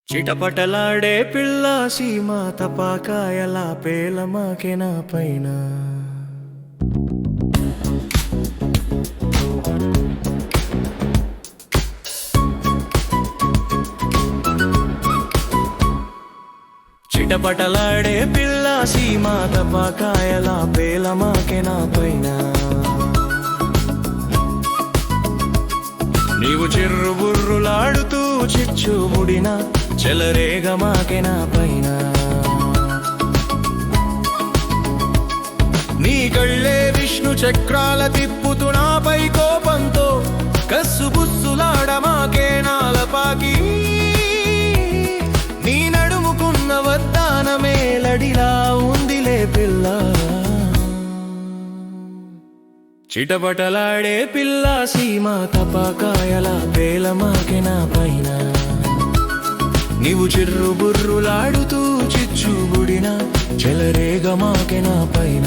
చిటపటలాడే పిల్ల సీమ తపాకాయల పేలమాకే నా పైన చిటపటలాడే పిల్ల సీమ తపాకాయల పేలమాకే నా పైన నీవు చిర్రుబుర్రులాడుతూ చిచ్చుబుడిన చెలరేగమాకే నా పైన నీ కళ్ళే విష్ణు చక్రాల తిప్పుతూ నాపై కోపంతో కస్సుబుస్సులాడమాకే నాలపాకి నీ నడుముకున్న వద్దానమే లడిలా ఉందిలే పిల్ల చిటపటలాడే పిల్ల సీమ తపాకాయల పేలమాకే నా పైన నీవు చిర్రుబుర్రులాడుతూ చిచ్చుబుడిన చెలరేగమాకే నా పైన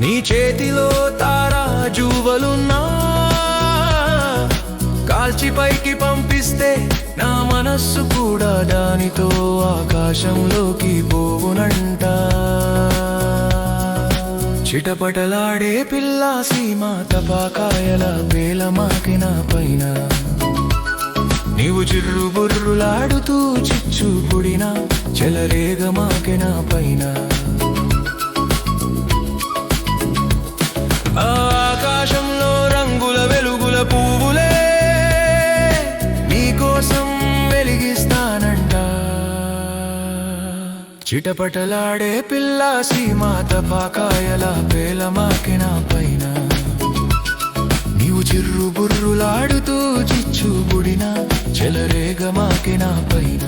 నీ చేతిలో తారా జువ్వలున్నా కాల్చి పైకి పంపిస్తే నా మనస్సు కూడా దానితో ఆకాశంలోకి పోవునంట చిటపటలాడే పిల్ల సీమ తపాకాయల పేలమాకే నా పైన నీవు చిర్రుబుర్రులాడుతూ చిచ్చుబుడిన చెలరేగమాకే నా పైన ఆకాశంలో రంగుల వెలుగుల పువ్వులే నీకోసం వెలిగిస్తానంట చిటపటలాడే పిల్ల సీమ తపాకాయల పేలమాకే నా పైన నీవు చిర్రుబుర్రులాడుతూ చిచ్చుబుడిన చెలరేగమాకే నా పైన